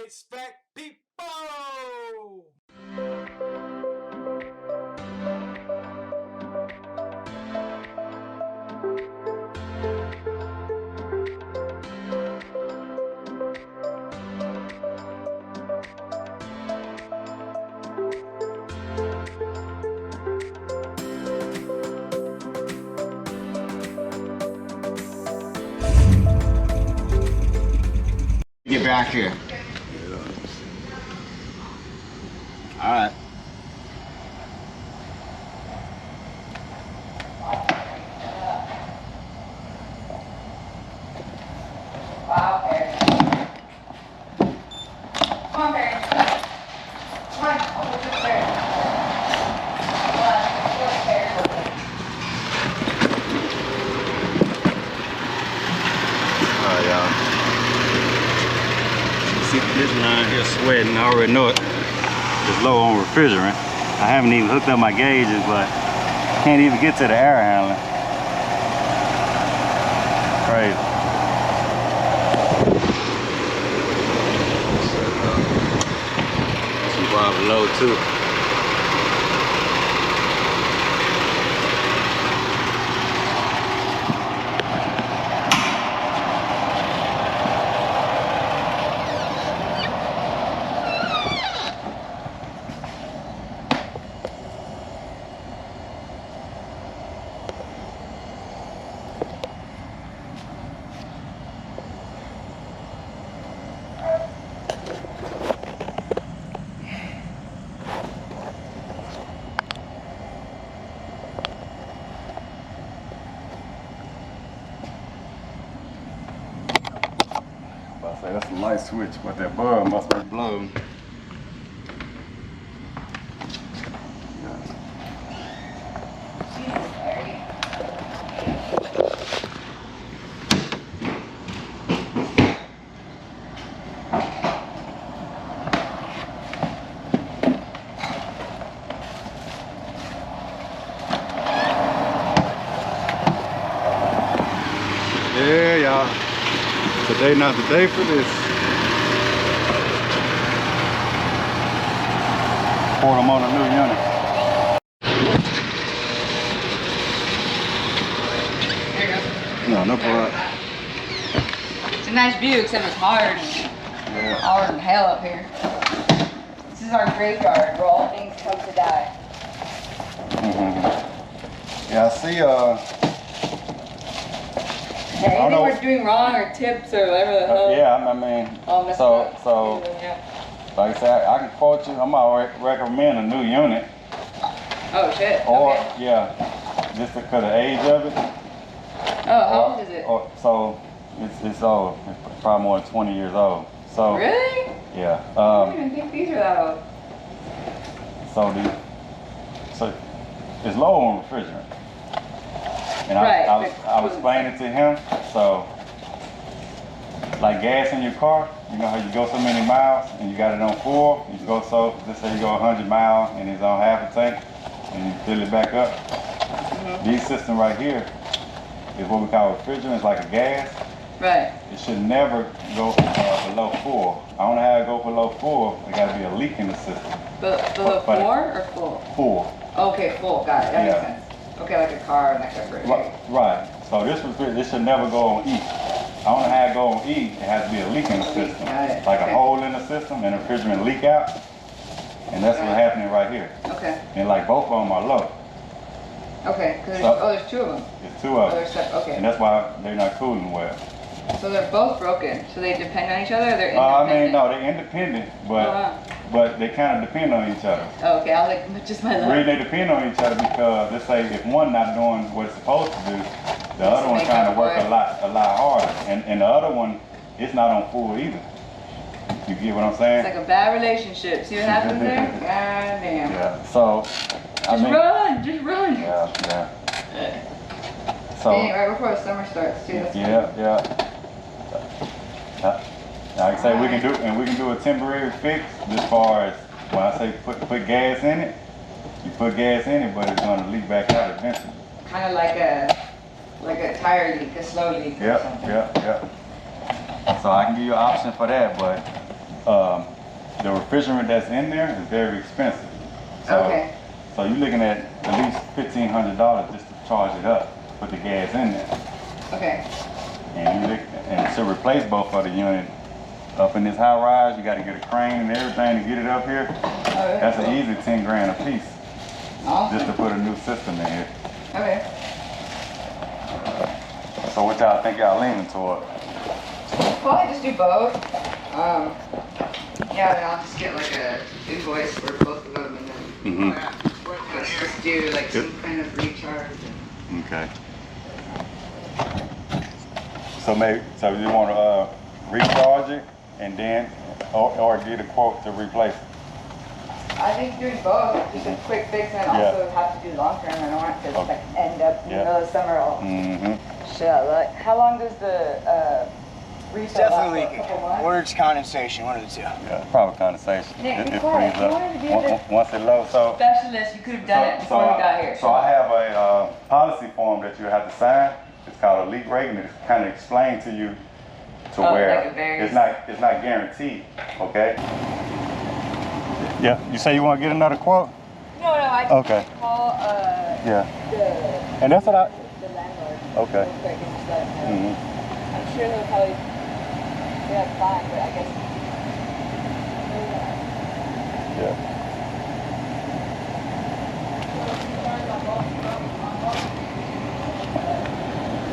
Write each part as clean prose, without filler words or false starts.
HVAC people! Get back here. All right. Wow, Perry. Come on, Perry. Come on, I'll put you upstairs. Come on, go upstairs. Alright, y'all. You see this line here sweating. I already know it. It's low on refrigerant. I haven't even hooked up my gauges, but can't even get to the air handling. Crazy. Some probably low too. That's a light switch, but that bulb must be blown. Yeah, y'all. Today not the day for this. Pour them on a new unit. There you go. No, no problem. It's a nice view, except it's hard. Yeah. Hard than hell up here. This is our graveyard where all things come to die. Yeah, I see, Anything we're doing wrong or tips or whatever the hell. yeah, I mean, so, yeah. like I said, I can quote you, I might recommend a new unit. Oh shit. Or, okay. yeah, just because of the age of it. Oh, how old is it? So, it's old. It's probably more than 20 years old. So, Really? yeah. I don't even think these are that old. So it's low on refrigerant. And I was explaining to him, so like gas in your car, you know how you go so many miles and you got it on full, you go let's say you go 100 miles and it's on half a tank and you fill it back up. This system right here is what we call refrigerant, it's like a gas. Right. It should never go below full. I don't know how it go below full, there got to be a leak in the system. Below 4 or full? Full. Okay, full, got it, that makes sense. Okay, like a car and like a bridge. Right. So this should never go on E. I don't know how it go on E. It has to be a leak in the system. Like a hole in the system and the refrigerant leak out. And that's what's happening right here. Okay. And like both of them are low. Okay, because there's 2 of them. There's 2 of them. Okay. And that's why they're not cooling well. So they're both broken. So they depend on each other or they're independent? I mean, no, they're independent, but they kind of depend on each other. Oh, okay, I was like, just my luck. The reason they depend on each other because let's say if one not doing what it's supposed to do, the other one trying to work a lot harder, and the other one it's not on full either. You get what I'm saying? It's like a bad relationship. See what happens there? God damn. Yeah. So Just run. Yeah. So Dang, right before the summer starts too. yeah. Like I say, we can do a temporary fix as far as when I say put gas in it. You put gas in it, but it's gonna leak back out eventually. Kind of like a tire leak, a slow leak. Yeah. So I can give you an option for that, but the refrigerant that's in there is very expensive. So, Okay. So you're looking at least $1,500 just to charge it up, put the gas in there. Okay. And to replace both of the unit up in this high rise, you got to get a crane and everything to get it up here. Okay. That's an easy 10 grand a piece. Awesome. Just to put a new system in here. Okay. So what y'all think y'all leaning toward? Probably just do both. Yeah, and I'll just get like a invoice for both of them, and then let's just do like some kind of recharge. Okay. So you want to recharge it and then, or get a quote to replace it? I think doing both, just a quick fix, and also have to do long term. I don't want it to like end up in the middle of summer all shit. Like, how long does the refill last? Definitely A couple months? or it's condensation, one of the two. Yeah, probably condensation. Nick, be It quiet. frees You up. wanted to be able to- Once it lows, so Specialist, you could have done it before we got here. So I have a policy form that you have to sign. It's called a leak rate, and it's kind of explained to you to where like it varies. it's not guaranteed. Okay. Yeah. You say you want to get another quote? No, I just call Yeah. the And that's what I. the landlord. Okay. Real quick and just let him know. I'm sure he'll probably be like fine, but I guess. Yeah.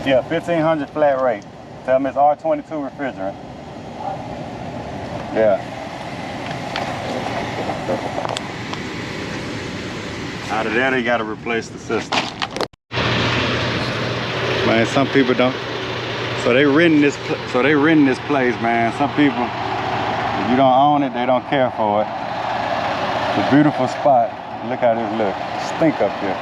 Yeah, 1,500 flat rate. Tell me it's R22 refrigerant. Yeah. Out of there, they got to replace the system. Man, some people don't. So they renting this place, man. Some people, if you don't own it, they don't care for it. It's a beautiful spot. Look how this look. Stink up here.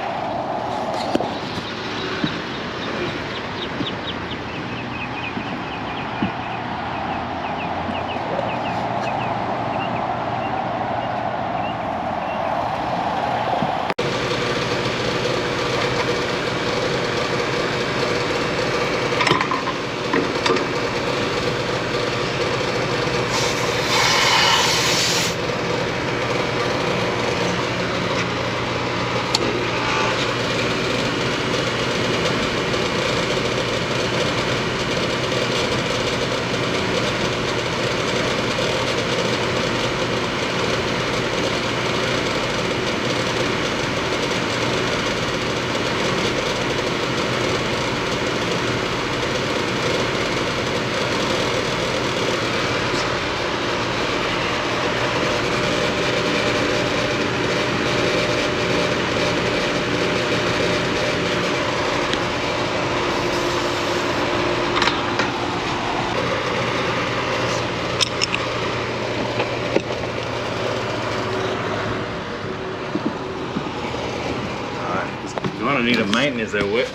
You're gonna need a maintenance as well.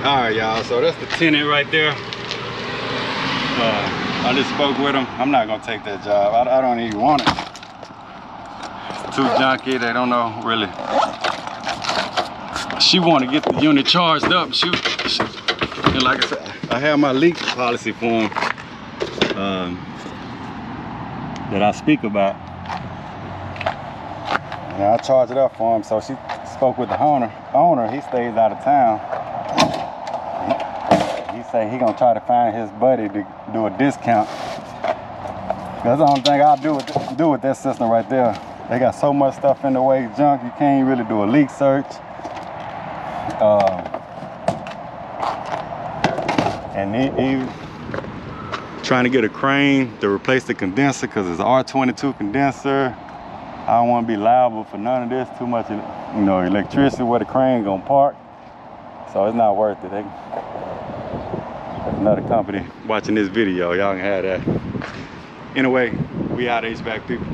All right, y'all, so that's the tenant right there. I just spoke with him. I'm not gonna take that job. I don't even want it. It's too junky, they don't know really. She wanna get the unit charged up. And like I said, I have my leak policy form that I speak about. And I charge it up for him, so she spoke with the owner. He stays out of town. He said he gonna try to find his buddy to do a discount. That's the only thing I'll do with that system right there. They got so much stuff in the way, junk, you can't really do a leak search. And he trying to get a crane to replace the condenser because it's R22 condenser. I don't want to be liable for none of this. Too much, electricity where the crane gonna park. So it's not worth it. Another company watching this video, y'all can have that. Anyway, we out HVAC people.